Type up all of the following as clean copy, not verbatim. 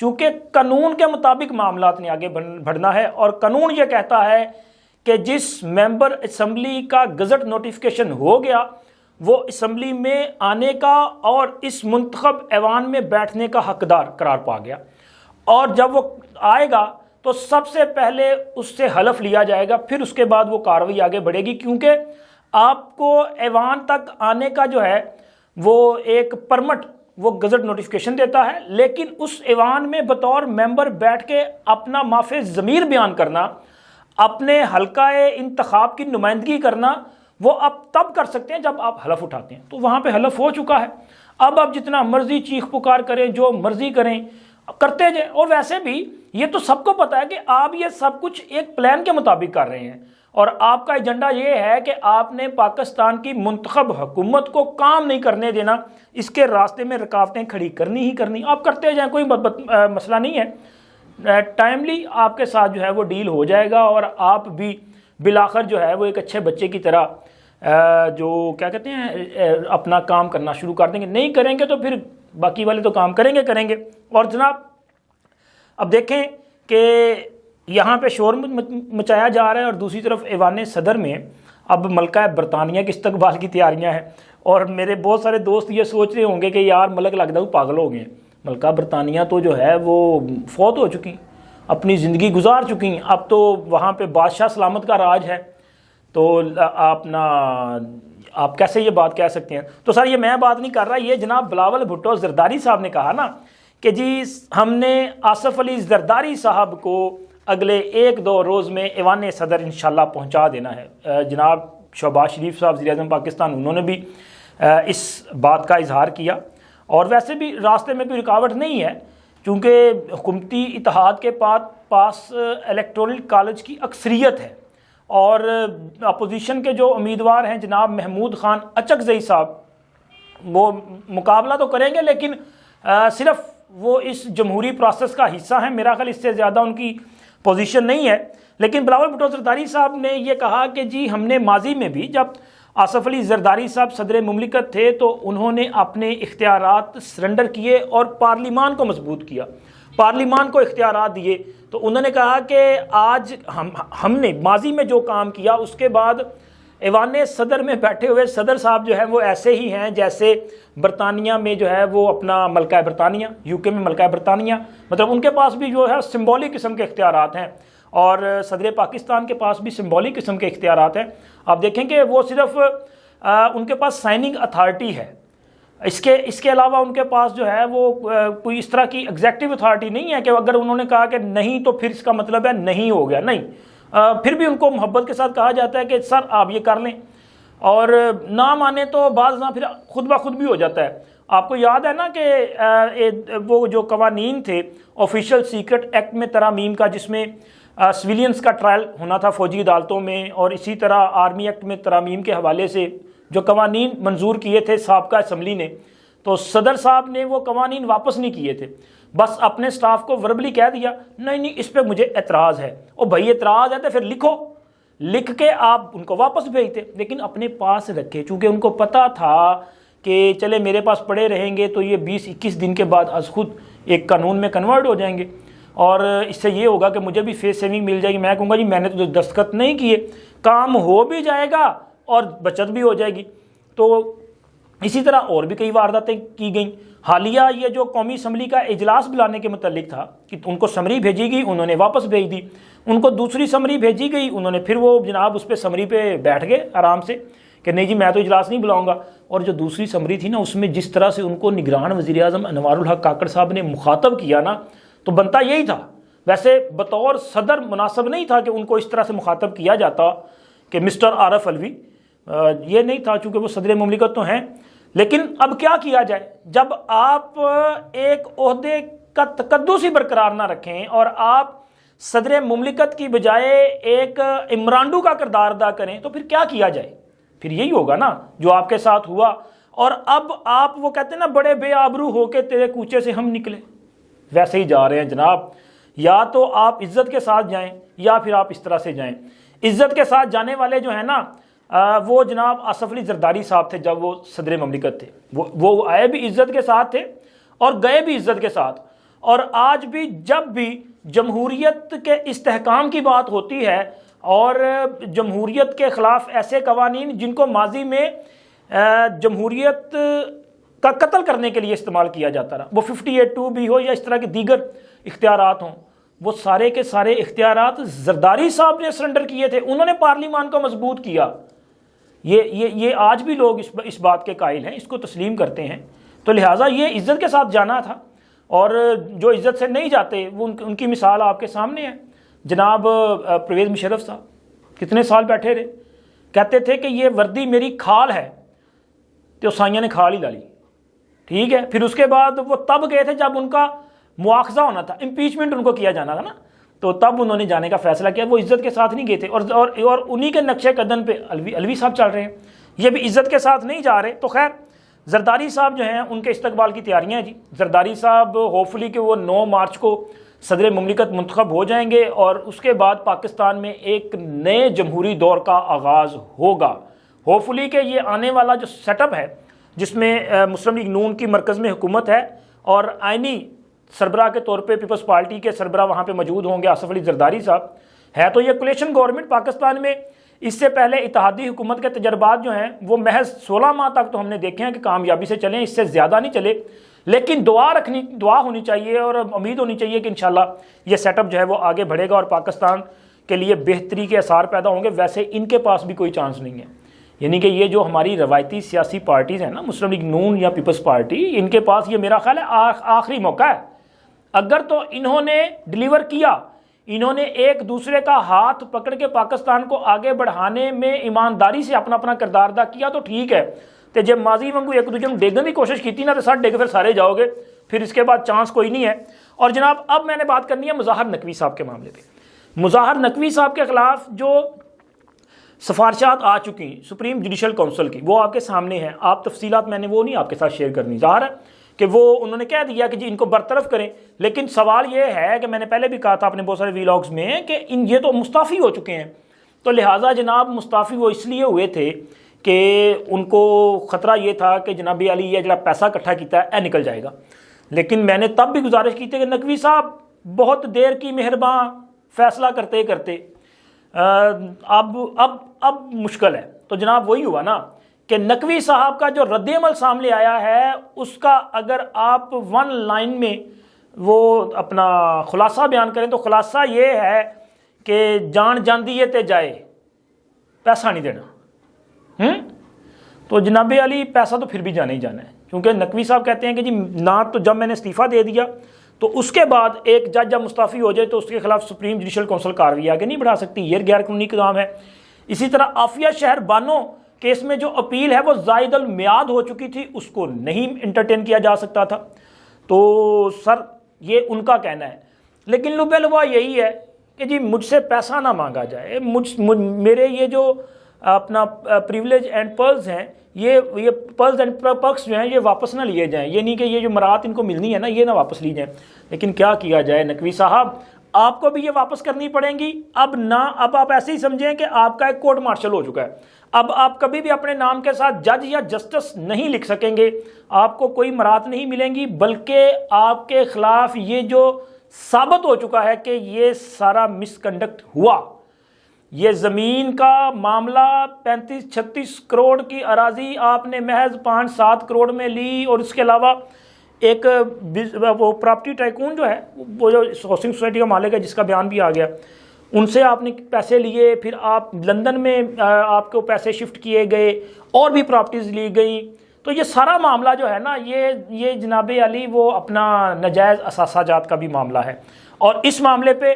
چونکہ قانون کے مطابق معاملات نے آگے بڑھنا ہے، اور قانون یہ کہتا ہے کہ جس ممبر اسمبلی کا گزٹ نوٹیفیکیشن ہو گیا وہ اسمبلی میں آنے کا اور اس منتخب ایوان میں بیٹھنے کا حقدار قرار پا گیا، اور جب وہ آئے گا تو سب سے پہلے اس سے حلف لیا جائے گا، پھر اس کے بعد وہ کارروائی آگے بڑھے گی، کیونکہ آپ کو ایوان تک آنے کا جو ہے وہ ایک پرمٹ وہ گزٹ نوٹیفیکیشن دیتا ہے، لیکن اس ایوان میں بطور ممبر بیٹھ کے اپنا معافی ضمیر بیان کرنا، اپنے حلقہ انتخاب کی نمائندگی کرنا، وہ آپ تب کر سکتے ہیں جب آپ حلف اٹھاتے ہیں۔ تو وہاں پہ حلف ہو چکا ہے، اب آپ جتنا مرضی چیخ پکار کریں، جو مرضی کریں، کرتے جائیں۔ اور ویسے بھی یہ تو سب کو پتا ہے کہ آپ یہ سب کچھ ایک پلان کے مطابق کر رہے ہیں، اور آپ کا ایجنڈا یہ ہے کہ آپ نے پاکستان کی منتخب حکومت کو کام نہیں کرنے دینا، اس کے راستے میں رکاوٹیں کھڑی کرنی ہی کرنی، آپ کرتے جائیں، کوئی مسئلہ نہیں ہے۔ ٹائملی آپ کے ساتھ جو ہے وہ ڈیل ہو جائے گا، اور آپ بھی بالآخر جو ہے وہ ایک اچھے بچے کی طرح جو کیا کہتے ہیں اپنا کام کرنا شروع کر دیں گے۔ نہیں کریں گے تو پھر باقی والے تو کام کریں گے۔ اور جناب اب دیکھیں کہ یہاں پہ شور مچایا جا رہا ہے، اور دوسری طرف ایوان صدر میں اب ملکہ برطانیہ کے استقبال کی تیاریاں ہیں، اور میرے بہت سارے دوست یہ سوچ رہے ہوں گے کہ یار ملک لگتا ہے پاگل ہو گئے ہیں، ملکہ برطانیہ تو جو ہے وہ فوت ہو چکی، اپنی زندگی گزار چکی، اب تو وہاں پہ بادشاہ سلامت کا راج ہے، تو آپ کیسے یہ بات کہہ سکتے ہیں؟ تو سر یہ میں بات نہیں کر رہا، یہ جناب بلاول بھٹو زرداری صاحب نے کہا نا کہ جی ہم نے آصف علی زرداری صاحب کو اگلے 1-2 روز میں ایوان صدر انشاءاللہ پہنچا دینا ہے۔ جناب شہباز شریف صاحب وزیر اعظم پاکستان، انہوں نے بھی اس بات کا اظہار کیا، اور ویسے بھی راستے میں کوئی رکاوٹ نہیں ہے، چونکہ حکومتی اتحاد کے پاس الیکٹورل کالج کی اکثریت ہے، اور اپوزیشن کے جو امیدوار ہیں جناب محمود خان اچکزئی صاحب، وہ مقابلہ تو کریں گے لیکن صرف وہ اس جمہوری پروسیس کا حصہ ہیں، میرا خیال اس سے زیادہ ان کی پوزیشن نہیں ہے۔ لیکن بلاول بھٹو زرداری صاحب نے یہ کہا کہ جی ہم نے ماضی میں بھی جب آصف علی زرداری صاحب صدر مملکت تھے تو انہوں نے اپنے اختیارات سرنڈر کیے اور پارلیمان کو مضبوط کیا، پارلیمان کو اختیارات دیے، تو انہوں نے کہا کہ آج ہم نے ماضی میں جو کام کیا اس کے بعد ایوان صدر میں بیٹھے ہوئے صدر صاحب جو ہے وہ ایسے ہی ہیں جیسے برطانیہ میں جو ہے وہ اپنا ملکہ برطانیہ، UK میں ملکہ برطانیہ، مطلب ان کے پاس بھی جو ہے سمبولک قسم کے اختیارات ہیں، اور صدر پاکستان کے پاس بھی سمبولک قسم کے اختیارات ہیں۔ آپ دیکھیں کہ وہ صرف ان کے پاس سائننگ اتھارٹی ہے، اس کے علاوہ ان کے پاس جو ہے وہ کوئی اس طرح کی ایگزیکٹو اتھارٹی نہیں ہے کہ اگر انہوں نے کہا کہ نہیں تو پھر اس کا مطلب ہے نہیں ہو گیا، نہیں، پھر بھی ان کو محبت کے ساتھ کہا جاتا ہے کہ سر آپ یہ کر لیں، اور نہ مانے تو بعض نہ پھر خود بخود بھی ہو جاتا ہے۔ آپ کو یاد ہے نا کہ وہ جو قوانین تھے آفیشیل سیکرٹ ایکٹ میں ترامیم کا، جس میں سویلینز کا ٹرائل ہونا تھا فوجی عدالتوں میں، اور اسی طرح آرمی ایکٹ میں ترامیم کے حوالے سے جو قوانین منظور کیے تھے سابقہ اسمبلی نے، تو صدر صاحب نے وہ قوانین واپس نہیں کیے تھے، بس اپنے سٹاف کو وربلی کہہ دیا نہیں اس پہ مجھے اعتراض ہے، او بھائی اعتراض ہے تو پھر لکھو، لکھ کے آپ ان کو واپس بھیجتے، لیکن اپنے پاس رکھے، چونکہ ان کو پتا تھا کہ چلے میرے پاس پڑے رہیں گے تو یہ 20-21 دن کے بعد از خود ایک قانون میں کنورٹ ہو جائیں گے، اور اس سے یہ ہوگا کہ مجھے بھی فیس سیونگ مل جائے گی، میں کہوں گا جی میں نے تو دستخط نہیں کیے، کام ہو بھی جائے گا اور بچت بھی ہو جائے گی۔ تو اسی طرح اور بھی کئی وارداتیں کی گئیں۔ حالیہ یہ جو قومی اسمبلی کا اجلاس بلانے کے متعلق تھا کہ ان کو سمری بھیجی گئی، انہوں نے واپس بھیج دی، ان کو دوسری سمری بھیجی گئی، انہوں نے پھر وہ جناب اس پہ سمری پہ بیٹھ گئے آرام سے کہ نہیں جی میں تو اجلاس نہیں بلاؤں گا، اور جو دوسری سمری تھی نا اس میں جس طرح سے ان کو نگران وزیر اعظم انوار الحق کاکڑ صاحب نے مخاطب کیا نا، تو بنتا یہی تھا، ویسے بطور صدر مناسب نہیں تھا کہ ان کو اس طرح سے مخاطب کیا جاتا کہ مسٹر عارف علوی، یہ نہیں تھا چونکہ وہ صدر مملکت تو ہیں، لیکن اب کیا کیا جائے جب آپ ایک عہدے کا تقدس ہی برقرار نہ رکھیں اور آپ صدر مملکت کی بجائے ایک عمرانڈو کا کردار ادا کریں تو پھر کیا کیا جائے؟ پھر یہی ہوگا نا جو آپ کے ساتھ ہوا، اور اب آپ وہ کہتے ہیں نا بڑے بے آبرو ہو کے تیرے کوچے سے ہم نکلے، ویسے ہی جا رہے ہیں جناب۔ یا تو آپ عزت کے ساتھ جائیں یا پھر آپ اس طرح سے جائیں۔ عزت کے ساتھ جانے والے جو ہیں نا وہ جناب آصف علی زرداری صاحب تھے جب وہ صدر مملکت تھے، وہ آئے بھی عزت کے ساتھ تھے اور گئے بھی عزت کے ساتھ، اور آج بھی جب بھی جمہوریت کے استحکام کی بات ہوتی ہے اور جمہوریت کے خلاف ایسے قوانین جن کو ماضی میں جمہوریت کا قتل کرنے کے لیے استعمال کیا جاتا رہا، وہ 58(2) بھی ہو یا اس طرح کے دیگر اختیارات ہوں، وہ سارے کے سارے اختیارات زرداری صاحب نے سرنڈر کیے تھے، انہوں نے پارلیمان کو مضبوط کیا۔ یہ آج بھی لوگ اس بات کے قائل ہیں، اس کو تسلیم کرتے ہیں۔ تو لہٰذا یہ عزت کے ساتھ جانا تھا، اور جو عزت سے نہیں جاتے وہ ان کی مثال آپ کے سامنے ہے۔ جناب پرویز مشرف صاحب کتنے سال بیٹھے رہے، کہتے تھے کہ یہ وردی میری کھال ہے، تو سائیاں نے کھال ہی ڈالی، ٹھیک ہے۔ پھر اس کے بعد وہ تب گئے تھے جب ان کا مواخذہ ہونا تھا، امپیچمنٹ ان کو کیا جانا تھا نا، تو تب انہوں نے جانے کا فیصلہ کیا، وہ عزت کے ساتھ نہیں گئے تھے، اور انہی کے نقشے قدم پہ الوی صاحب چل رہے ہیں، یہ بھی عزت کے ساتھ نہیں جا رہے۔ تو خیر زرداری صاحب جو ہیں ان کے استقبال کی تیاریاں ہیں جی۔ زرداری صاحب ہوپ فلی کہ وہ 9 مارچ کو صدر مملکت منتخب ہو جائیں گے، اور اس کے بعد پاکستان میں ایک نئے جمہوری دور کا آغاز ہوگا۔ ہوپ فلی کہ یہ آنے والا جو سیٹ اپ ہے جس میں مسلم لیگ نون کی مرکز میں حکومت ہے، اور آئینی سربراہ کے طور پہ پیپلز پارٹی کے سربراہ وہاں پہ موجود ہوں گے آصف علی زرداری صاحب، ہے تو یہ کولیشن گورنمنٹ پاکستان میں۔ اس سے پہلے اتحادی حکومت کے تجربات جو ہیں وہ محض 16 ماہ تک تو ہم نے دیکھے ہیں کہ کامیابی سے چلیں، اس سے زیادہ نہیں چلے، لیکن دعا ہونی چاہیے اور امید ہونی چاہیے کہ انشاءاللہ یہ سیٹ اپ جو ہے وہ آگے بڑھے گا اور پاکستان کے لیے بہتری کے آثار پیدا ہوں گے۔ ویسے ان کے پاس بھی کوئی چانس نہیں ہے، یعنی کہ یہ جو ہماری روایتی سیاسی پارٹیز ہیں نا، مسلم لیگ نون یا پیپلز پارٹی، ان کے پاس یہ میرا خیال ہے آخری موقع ہے۔ اگر تو انہوں نے ڈیلیور کیا، انہوں نے ایک دوسرے کا ہاتھ پکڑ کے پاکستان کو آگے بڑھانے میں ایمانداری سے اپنا کردار ادا کیا تو ٹھیک ہے، تو جب ماضی وانگو ایک دوسرے میں ڈیگن کی کوشش کی تھی نا، تو سر ڈگ پھر سارے جاؤ گے، پھر اس کے بعد چانس کوئی نہیں ہے۔ اور جناب اب میں نے بات کرنی ہے مظاہر نقوی صاحب کے معاملے پہ۔ مظاہر نقوی صاحب کے خلاف جو سفارشات آ چکی سپریم جوڈیشل کونسل کی، وہ آپ کے سامنے ہیں، آپ تفصیلات میں نے وہ نہیں آپ کے ساتھ شیئر کرنی، ظاہر ہے کہ وہ انہوں نے کہہ دیا کہ جی ان کو برطرف کریں، لیکن سوال یہ ہے کہ میں نے پہلے بھی کہا تھا اپنے بہت سارے ویلاگز میں کہ یہ تو مستعفی ہو چکے ہیں، تو لہٰذا جناب مستعفی وہ اس لیے ہوئے تھے کہ ان کو خطرہ یہ تھا کہ جناب علی یہ جڑا پیسہ اکٹھا کیتا ہے نکل جائے گا۔ لیکن میں نے تب بھی گزارش کی تھی کہ نقوی صاحب بہت دیر کی مہرباں فیصلہ کرتے کرتے اب مشکل ہے، تو جناب وہی ہوا نا کہ نقوی صاحب کا جو رد عمل سامنے آیا ہے اس کا اگر آپ 1 لائن میں وہ اپنا خلاصہ بیان کریں تو خلاصہ یہ ہے کہ جان جاندی ہے تے جائے، پیسہ نہیں دینا۔ تو جناب علی پیسہ تو پھر بھی جانا ہی جانا ہے، کیونکہ نقوی صاحب کہتے ہیں کہ جی نہ تو جب میں نے استعفیٰ دے دیا تو اس کے بعد ایک جج جب مستعفی ہو جائے تو اس کے خلاف سپریم جوڈیشل کونسل کارروائی آگے نہیں بڑھا سکتی، یہ غیر قانونی اقدام ہے۔ اسی طرح عافیہ شہر بانو کیس میں جو اپیل ہے وہ زائد المیعاد ہو چکی تھی، اس کو نہیں انٹرٹین کیا جا سکتا تھا، تو سر یہ ان کا کہنا ہے۔ لیکن لب لبا یہی ہے کہ جی مجھ سے پیسہ نہ مانگا جائے، میرے یہ جو اپنا پریولیج اینڈ پرلز ہیں، یہ پرلز اینڈ پرکس جو ہیں یہ واپس نہ لیے جائیں، یہ نہیں کہ یہ جو مراد ان کو ملنی ہے نا یہ نہ واپس لی جائیں۔ لیکن کیا کیا جائے نقوی صاحب، آپ کو بھی یہ واپس کرنی پڑیں گی۔ اب آپ ایسے ہی سمجھیں کہ آپ کا ایک کورٹ مارشل ہو چکا ہے، اب آپ کبھی بھی اپنے نام کے ساتھ جج یا جسٹس نہیں لکھ سکیں گے، آپ کو کوئی مراد نہیں ملیں گی، بلکہ آپ کے خلاف یہ جو ثابت ہو چکا ہے کہ یہ سارا مس کنڈکٹ ہوا۔ یہ زمین کا معاملہ 35-36 کروڑ کی اراضی آپ نے محض 5-7 کروڑ میں لی، اور اس کے علاوہ ایک وہ پراپرٹی ٹائکون جو ہے، وہ جو ہاؤسنگ سوسائٹی کا مالک ہے جس کا بیان بھی آ گیا، ان سے آپ نے پیسے لیے، پھر آپ لندن میں آپ کو پیسے شفٹ کیے گئے، اور بھی پراپرٹیز لی گئیں۔ تو یہ سارا معاملہ جو ہے نا یہ جناب علی وہ اپنا ناجائز اثاثہ جات کا بھی معاملہ ہے، اور اس معاملے پہ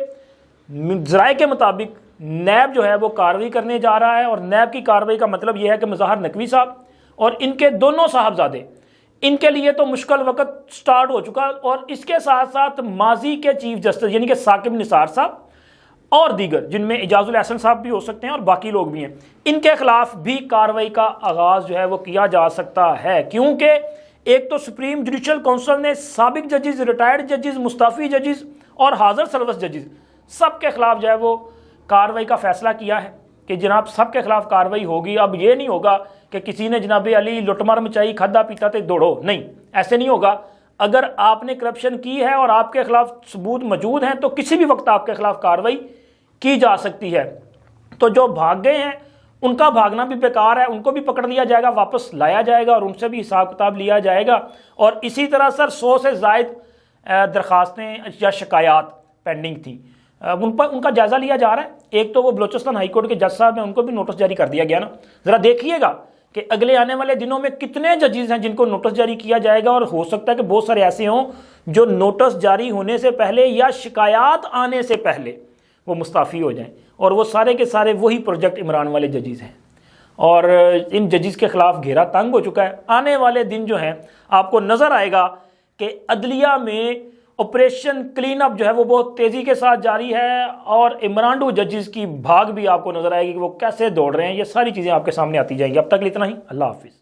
ذرائع کے مطابق نیب جو ہے وہ کارروائی کرنے جا رہا ہے، اور نیب کی کارروائی کا مطلب یہ ہے کہ مظاہر نقوی صاحب اور ان کے دونوں صاحبزادے، ان کے لیے تو مشکل وقت سٹارٹ ہو چکا، اور اس کے ساتھ ساتھ ماضی کے چیف جسٹس یعنی کہ ثاقب نثار صاحب اور دیگر جن میں اعجاز الاحسن صاحب بھی ہو سکتے ہیں اور باقی لوگ بھی ہیں، ان کے خلاف بھی کارروائی کا آغاز جو ہے وہ کیا جا سکتا ہے، کیونکہ ایک تو سپریم جوڈیشل کونسل نے سابق ججز، ریٹائرڈ ججز، مستعفی ججز اور حاضر سروس ججز سب کے خلاف جو ہے وہ کارروائی کا فیصلہ کیا ہے کہ جناب سب کے خلاف کارروائی ہوگی۔ اب یہ نہیں ہوگا کہ کسی نے جناب علی لٹ مار مچائی، کھدا پیتا تے دوڑو، نہیں، ایسے نہیں ہوگا۔ اگر آپ نے کرپشن کی ہے اور آپ کے خلاف ثبوت موجود ہیں تو کسی بھی وقت آپ کے خلاف کارروائی کی جا سکتی ہے۔ تو جو بھاگ گئے ہیں ان کا بھاگنا بھی بیکار ہے، ان کو بھی پکڑ لیا جائے گا، واپس لایا جائے گا اور ان سے بھی حساب کتاب لیا جائے گا۔ اور اسی طرح سر 100 سے زائد درخواستیں یا شکایات پینڈنگ تھیں، ان کا جائزہ لیا جا رہا ہے۔ ایک تو وہ بلوچستان ہائی کورٹ کے جج صاحب ہیں، ان کو بھی نوٹس جاری کر دیا گیا نا، ذرا دیکھیے گا کہ اگلے آنے والے دنوں میں کتنے ججز ہیں جن کو نوٹس جاری کیا جائے گا، اور ہو سکتا ہے کہ بہت سارے ایسے ہوں جو نوٹس جاری ہونے سے پہلے یا شکایات آنے سے پہلے وہ مستعفی ہو جائیں، اور وہ سارے کے سارے وہی پروجیکٹ عمران والے ججز ہیں، اور ان ججز کے خلاف گھیرا تنگ ہو چکا ہے۔ آنے والے دن جو ہیں آپ کو نظر آئے گا کہ عدلیہ میں آپریشن کلین اپ جو ہے وہ بہت تیزی کے ساتھ جاری ہے، اور عمرانڈو ججز کی بھاگ بھی آپ کو نظر آئے گی کہ وہ کیسے دوڑ رہے ہیں۔ یہ ساری چیزیں آپ کے سامنے آتی جائیں گی۔ اب تک اتنا ہی، اللہ حافظ۔